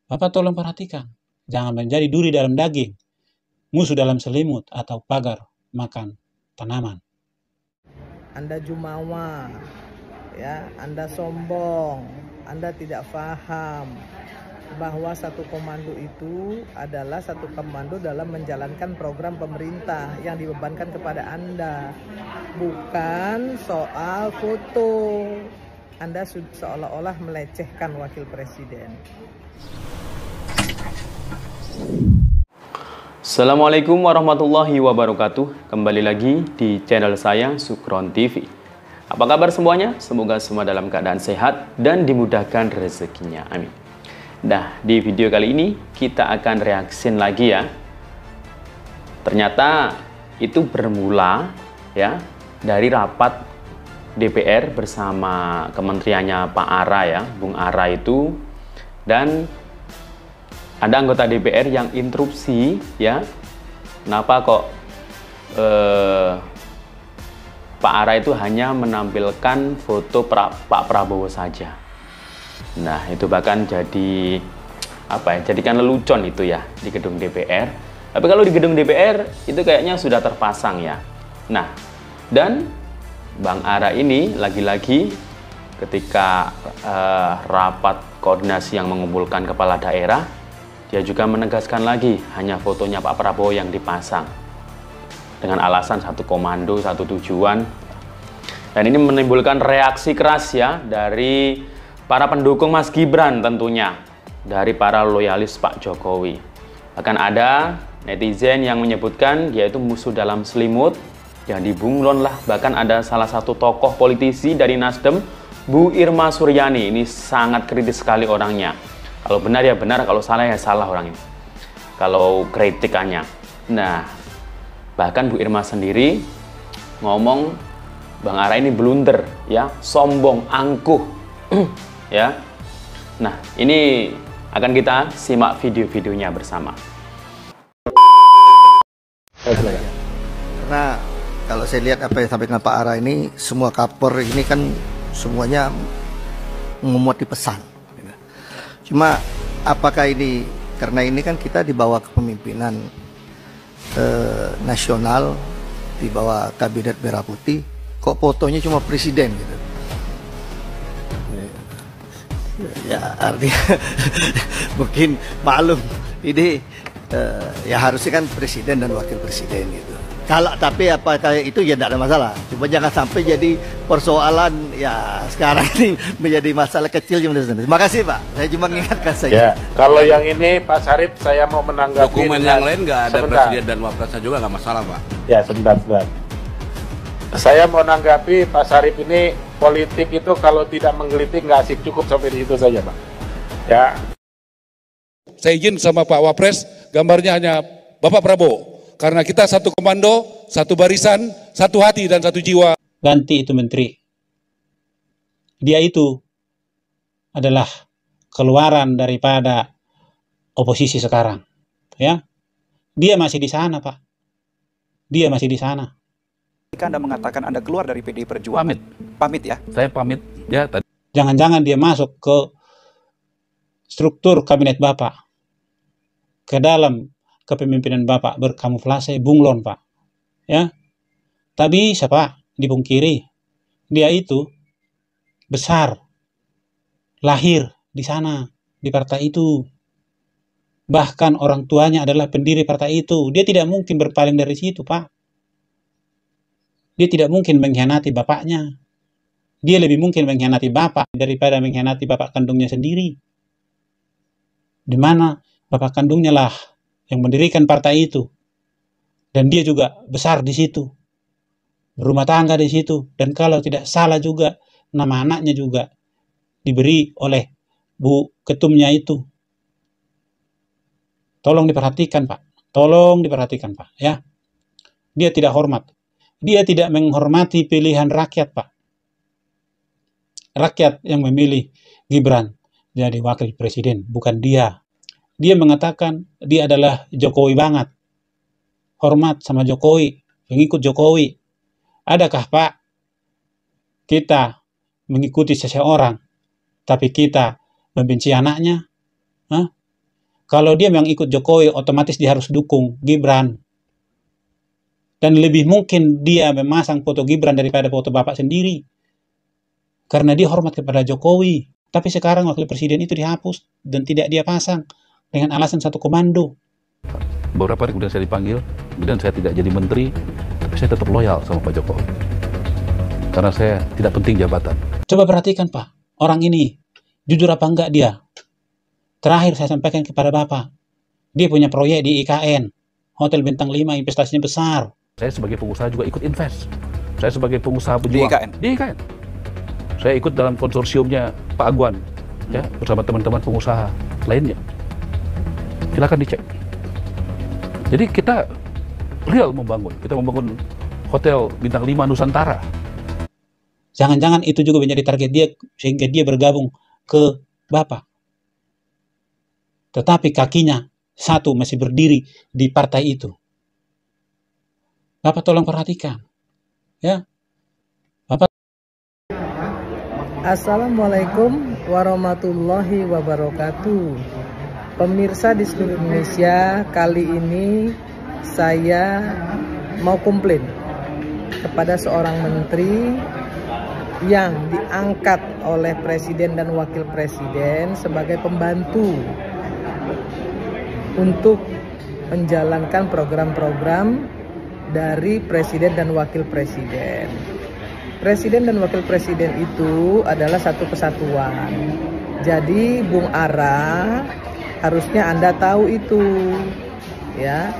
Bapak tolong perhatikan. Jangan menjadi duri dalam daging, musuh dalam selimut, atau pagar makan tanaman. Anda jumawa, ya, Anda sombong, Anda tidak paham bahwa satu komando itu adalah satu komando dalam menjalankan program pemerintah yang dibebankan kepada Anda, bukan soal foto. Anda seolah-olah melecehkan wakil presiden. Assalamualaikum warahmatullahi wabarakatuh. Kembali lagi di channel saya Sukron TV. Apa kabar semuanya? Semoga semua dalam keadaan sehat dan dimudahkan rezekinya. Amin. Nah, di video kali ini kita akan reaksin lagi ya. Ternyata itu bermula ya dari rapat DPR bersama kementeriannya Pak Ara ya, Bung Ara itu, dan ada anggota DPR yang interupsi ya. Kenapa kok Pak Ara itu hanya menampilkan foto Pak Prabowo saja. Nah, itu bahkan jadi jadikan lelucon itu ya di gedung DPR. Tapi kalau di gedung DPR itu kayaknya sudah terpasang ya. Nah, dan Bang Ara ini lagi-lagi ketika rapat koordinasi yang mengumpulkan kepala daerah, dia juga menegaskan lagi hanya fotonya Pak Prabowo yang dipasang dengan alasan satu komando, satu tujuan. Dan ini menimbulkan reaksi keras ya dari para pendukung Mas Gibran tentunya, dari para loyalis Pak Jokowi. Bahkan ada netizen yang menyebutkan dia itu musuh dalam selimut, yang dibunglon lah. Bahkan ada salah satu tokoh politisi dari Nasdem, Bu Irma Suryani. Ini sangat kritis sekali orangnya. Kalau benar ya benar, kalau salah ya salah orang ini. Kalau kritikannya. Nah, bahkan Bu Irma sendiri ngomong Bang Ara ini blunder ya, sombong, angkuh. Ya. Nah, ini akan kita simak video-videonya bersama. Karena kalau saya lihat apa yang disampaikan Pak Ara ini, semua kapor ini kan semuanya memuat di pesan. Cuma apakah ini, karena ini kan kita di bawah kepemimpinan nasional, di bawah kabinet merah putih, kok fotonya cuma presiden gitu. Ya artinya mungkin maklum ini ya harusnya kan presiden dan wakil presiden gitu. Kalau tapi apakah itu ya tidak ada masalah. Cuma jangan sampai jadi persoalan ya sekarang ini menjadi masalah kecil. Terima kasih Pak. Saya cuma mengingatkan saja. Ya, kalau yang ini Pak Sarip saya mau menanggapi. Dokumen yang lain nggak ada presiden dan wapresnya juga nggak masalah Pak. Ya sebentar. Saya mau menanggapi Pak Sarip ini, politik itu kalau tidak menggelitik nggak asik, cukup sampai di situ saja Pak. Ya. Saya izin sama Pak Wapres, gambarnya hanya Bapak Prabowo. Karena kita satu komando, satu barisan, satu hati dan satu jiwa. Ganti itu menteri. Dia itu adalah keluaran daripada oposisi sekarang. Ya, dia masih di sana Pak. Dia masih di sana. Jika Anda mengatakan Anda keluar dari PDI Perjuangan, pamit ya? Saya pamit ya tadi. Jangan-jangan dia masuk ke struktur kabinet Bapak, ke dalam kepemimpinan Bapak berkamuflase bunglon Pak. Ya, tak bisa Pak dipungkiri. Dia itu besar, lahir di sana, di partai itu. Bahkan orang tuanya adalah pendiri partai itu. Dia tidak mungkin berpaling dari situ Pak. Dia tidak mungkin mengkhianati bapaknya. Dia lebih mungkin mengkhianati bapak daripada mengkhianati bapak kandungnya sendiri. Di mana bapak kandungnya lah yang mendirikan partai itu. Dan dia juga besar di situ. Berumah tangga di situ. Dan kalau tidak salah juga, nama anaknya juga diberi oleh Bu Ketumnya itu. Tolong diperhatikan Pak. Tolong diperhatikan Pak. Ya. Dia tidak hormat. Dia tidak menghormati pilihan rakyat Pak. Rakyat yang memilih Gibran jadi wakil presiden, bukan dia. Dia mengatakan dia adalah Jokowi banget. Hormat sama Jokowi, pengikut Jokowi. Adakah Pak kita mengikuti seseorang, tapi kita membenci anaknya? Hah? Kalau dia memang ikut Jokowi, otomatis dia harus dukung Gibran. Dan lebih mungkin dia memasang foto Gibran daripada foto bapak sendiri. Karena dia hormat kepada Jokowi. Tapi sekarang wakil presiden itu dihapus dan tidak dia pasang dengan alasan satu komando. Beberapa hari kemudian saya dipanggil, kemudian saya tidak jadi menteri, tapi saya tetap loyal sama Pak Jokowi. Karena saya tidak penting jabatan. Coba perhatikan Pak, orang ini jujur apa enggak dia? Terakhir saya sampaikan kepada Bapak, dia punya proyek di IKN, Hotel Bintang 5, investasinya besar. Saya sebagai pengusaha juga ikut invest. Saya sebagai pengusaha pejuang. Di IKN. Saya ikut dalam konsorsiumnya Pak Agwan, ya, bersama teman-teman pengusaha lainnya. Silakan dicek. Jadi kita real membangun. Kita membangun Hotel Bintang 5 Nusantara. Jangan-jangan itu juga menjadi target dia, sehingga dia bergabung ke Bapak. Tetapi kakinya satu masih berdiri di partai itu. Bapak tolong perhatikan. Ya. Bapak. Assalamualaikum warahmatullahi wabarakatuh. Pemirsa di seluruh Indonesia, kali ini saya mau komplain kepada seorang menteri yang diangkat oleh presiden dan wakil presiden sebagai pembantu untuk menjalankan program-program dari presiden dan wakil presiden. Presiden dan wakil presiden itu adalah satu kesatuan. Jadi Bung Ara, harusnya Anda tahu itu, ya.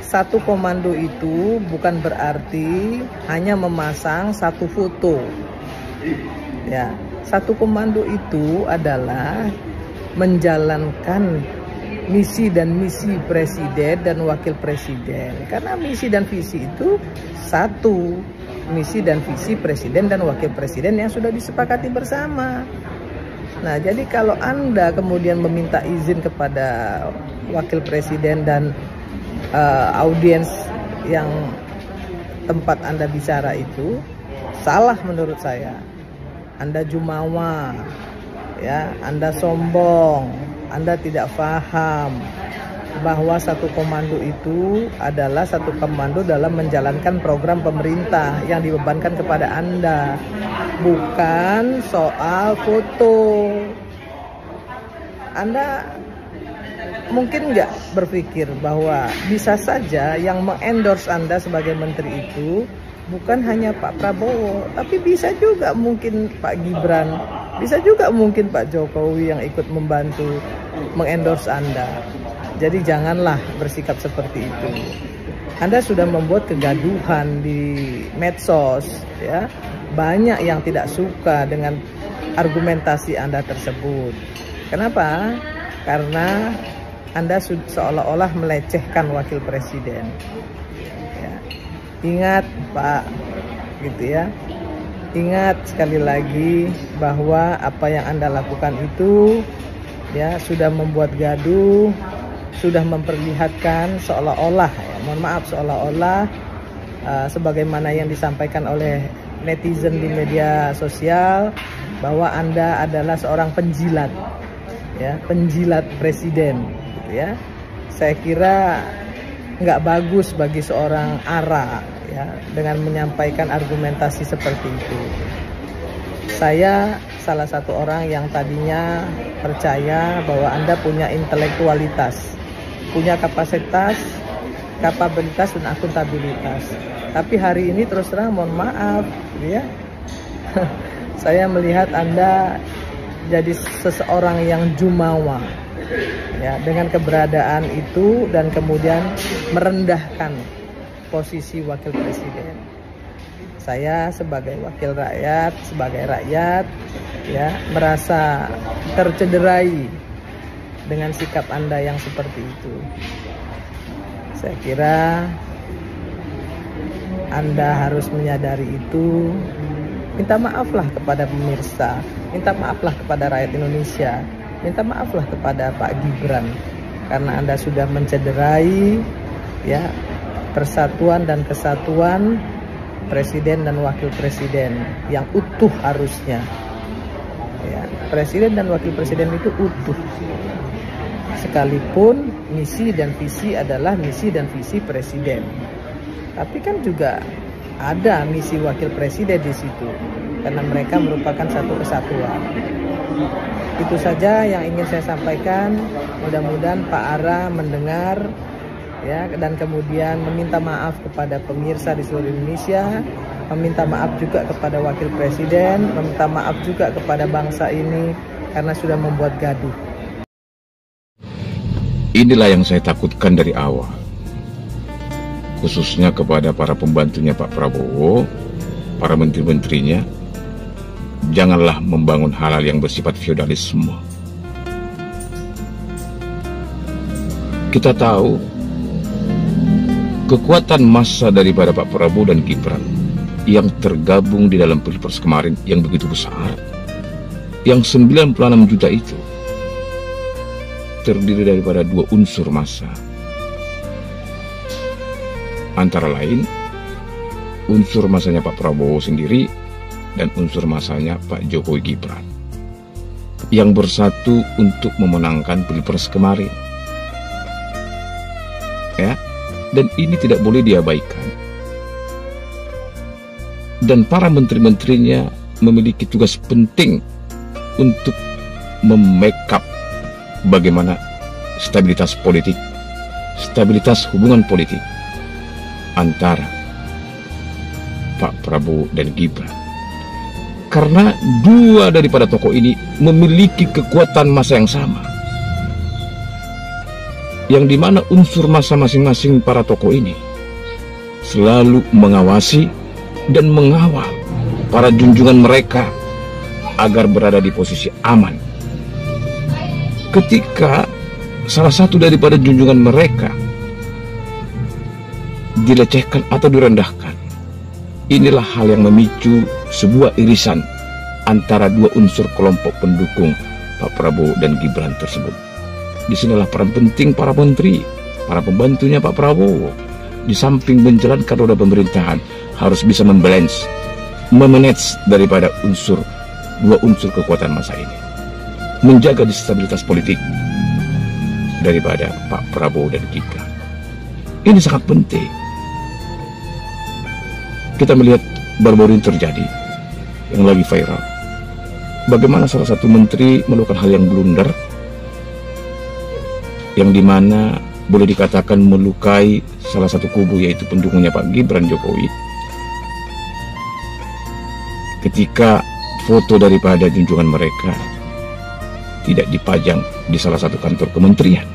Satu komando itu bukan berarti hanya memasang satu foto. Ya, satu komando itu adalah menjalankan misi dan misi presiden dan wakil presiden. Karena misi dan visi itu satu, misi dan visi presiden dan wakil presiden yang sudah disepakati bersama. Nah, jadi kalau Anda kemudian meminta izin kepada wakil presiden dan audiens yang tempat Anda bicara itu salah menurut saya. Anda jumawa, ya, Anda sombong, Anda tidak paham bahwa satu komando itu adalah satu komando dalam menjalankan program pemerintah yang dibebankan kepada Anda, bukan soal foto. Anda mungkin nggak berpikir bahwa bisa saja yang mengendorse Anda sebagai menteri itu bukan hanya Pak Prabowo, tapi bisa juga mungkin Pak Gibran, bisa juga mungkin Pak Jokowi yang ikut membantu mengendorse Anda. Jadi janganlah bersikap seperti itu. Anda sudah membuat kegaduhan di medsos, ya. Banyak yang tidak suka dengan argumentasi Anda tersebut. Kenapa? Karena Anda seolah-olah melecehkan wakil presiden. Ya. Ingat Pak, gitu ya. Ingat sekali lagi bahwa apa yang Anda lakukan itu, ya, sudah membuat gaduh, sudah memperlihatkan seolah-olah, ya, mohon maaf, seolah-olah sebagaimana yang disampaikan oleh netizen di media sosial bahwa Anda adalah seorang penjilat, ya, penjilat presiden, gitu ya. Saya kira nggak bagus bagi seorang Ara, ya, dengan menyampaikan argumentasi seperti itu. Saya salah satu orang yang tadinya percaya bahwa Anda punya intelektualitas, punya kapasitas, kapabilitas dan akuntabilitas. Tapi hari ini terus terang mohon maaf, ya, saya melihat Anda jadi seseorang yang jumawa, ya, dengan keberadaan itu dan kemudian merendahkan posisi wakil presiden. Saya sebagai wakil rakyat, sebagai rakyat, ya, merasa tercederai dengan sikap Anda yang seperti itu. Saya kira Anda harus menyadari itu. Minta maaflah kepada pemirsa, minta maaflah kepada rakyat Indonesia, minta maaflah kepada Pak Gibran karena Anda sudah mencederai, ya, persatuan dan kesatuan presiden dan wakil presiden yang utuh harusnya. Ya, presiden dan wakil presiden itu utuh. sekalipun misi dan visi adalah misi dan visi presiden. Tapi kan juga ada misi wakil presiden di situ, karena mereka merupakan satu kesatuan. Itu saja yang ingin saya sampaikan. Mudah-mudahan Pak Ara mendengar ya, dan kemudian meminta maaf kepada pemirsa di seluruh Indonesia, meminta maaf juga kepada wakil presiden, meminta maaf juga kepada bangsa ini karena sudah membuat gaduh. Inilah yang saya takutkan dari awal, khususnya kepada para pembantunya Pak Prabowo, para menteri-menterinya. Janganlah membangun hal-hal yang bersifat feodalisme. Kita tahu kekuatan massa daripada Pak Prabowo dan Gibran yang tergabung di dalam Pilpres kemarin yang begitu besar, yang 96 juta itu terdiri daripada dua unsur massa, antara lain unsur massanya Pak Prabowo sendiri dan unsur massanya Pak Jokowi Gibran yang bersatu untuk memenangkan Pilpres kemarin. Ya, dan ini tidak boleh diabaikan. Dan para menteri-menterinya memiliki tugas penting untuk memake-up bagaimana stabilitas politik, stabilitas hubungan politik antara Pak Prabowo dan Gibran. Karena dua daripada tokoh ini memiliki kekuatan massa yang sama, yang dimana unsur massa masing-masing para tokoh ini selalu mengawasi dan mengawal para junjungan mereka agar berada di posisi aman. Ketika salah satu daripada junjungan mereka dilecehkan atau direndahkan, inilah hal yang memicu sebuah irisan antara dua unsur kelompok pendukung Pak Prabowo dan Gibran tersebut. Disinilah peran penting para menteri, para pembantunya Pak Prabowo, di samping menjalankan roda pemerintahan, harus bisa membalance, memanage daripada dua unsur kekuatan massa ini, menjaga stabilitas politik daripada Pak Prabowo dan Gibran. Ini sangat penting. Kita melihat baru-baru ini terjadi, yang lagi viral, bagaimana salah satu menteri melakukan hal yang blunder, yang dimana boleh dikatakan melukai salah satu kubu, yaitu pendukungnya Pak Gibran Jokowi, ketika foto daripada junjungan mereka tidak dipajang di salah satu kantor kementerian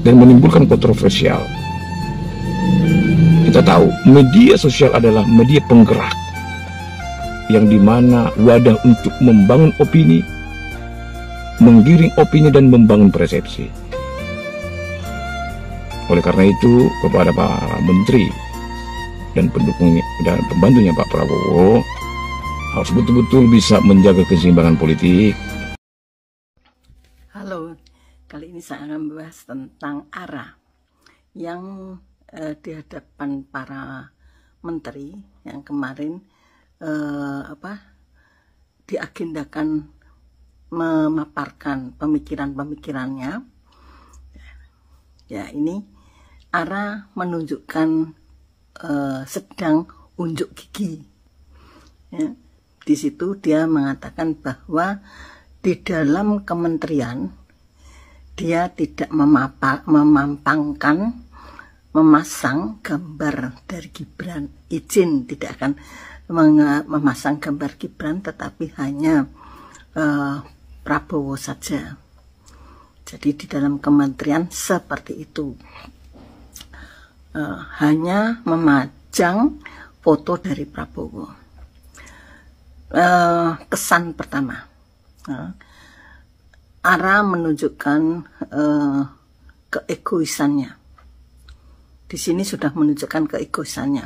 dan menimbulkan kontroversial. Kita tahu media sosial adalah media penggerak, yang dimana wadah untuk membangun opini, menggiring opini dan membangun persepsi. Oleh karena itu, kepada para menteri dan pendukungnya dan pembantunya Pak Prabowo harus betul-betul bisa menjaga keseimbangan politik. Halo, kali ini saya akan membahas tentang ARA yang di hadapan para menteri yang kemarin diagendakan memaparkan pemikiran-pemikirannya. Ya, ini ARA menunjukkan sedang unjuk gigi. Ya, di situ dia mengatakan bahwa di dalam kementerian dia tidak memasang gambar dari Gibran. Izin tidak akan memasang gambar Gibran, tetapi hanya Prabowo saja. Jadi di dalam kementerian seperti itu, hanya memajang foto dari Prabowo. Kesan pertama, ARA menunjukkan keegoisannya. Di sini sudah menunjukkan keegoisannya,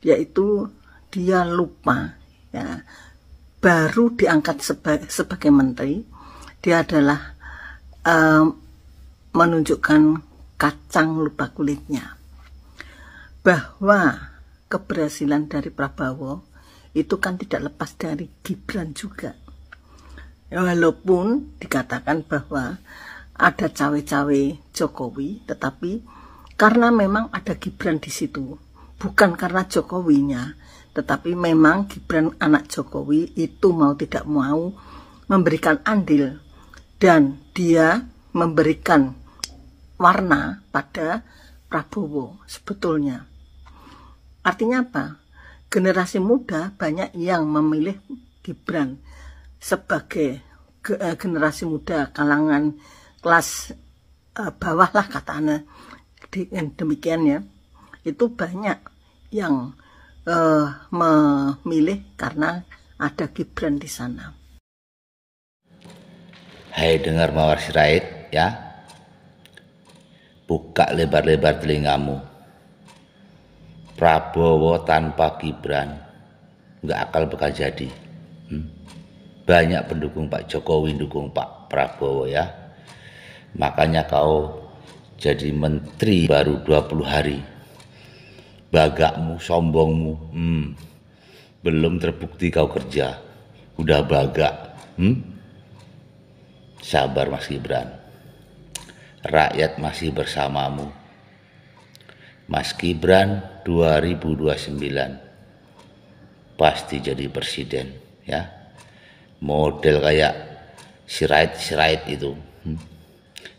yaitu dia lupa, ya, baru diangkat sebagai menteri, dia adalah menunjukkan kacang lupa kulitnya, bahwa keberhasilan dari Prabowo itu kan tidak lepas dari Gibran juga. Walaupun dikatakan bahwa ada cawe-cawe Jokowi, tetapi karena memang ada Gibran di situ, bukan karena Jokowinya, tetapi memang Gibran anak Jokowi itu mau tidak mau memberikan andil dan dia memberikan warna pada Prabowo sebetulnya. Artinya apa? Generasi muda banyak yang memilih Gibran sebagai generasi muda kalangan kelas bawah lah katanya, demikian ya. Itu banyak yang memilih karena ada Gibran di sana. Hai dengar Mawar Sirait ya, buka lebar-lebar telingamu. Prabowo tanpa Gibran nggak akal bakal jadi. Banyak pendukung Pak Jokowi dukung Pak Prabowo ya. Makanya kau jadi menteri baru 20 hari. Bagakmu, sombongmu, belum terbukti kau kerja, udah bagak. Sabar Mas Gibran, rakyat masih bersamamu. Mas Gibran 2029 pasti jadi presiden ya. Model kayak Sirait itu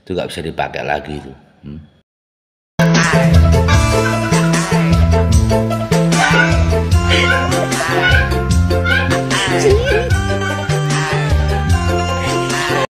gak bisa dipakai lagi itu.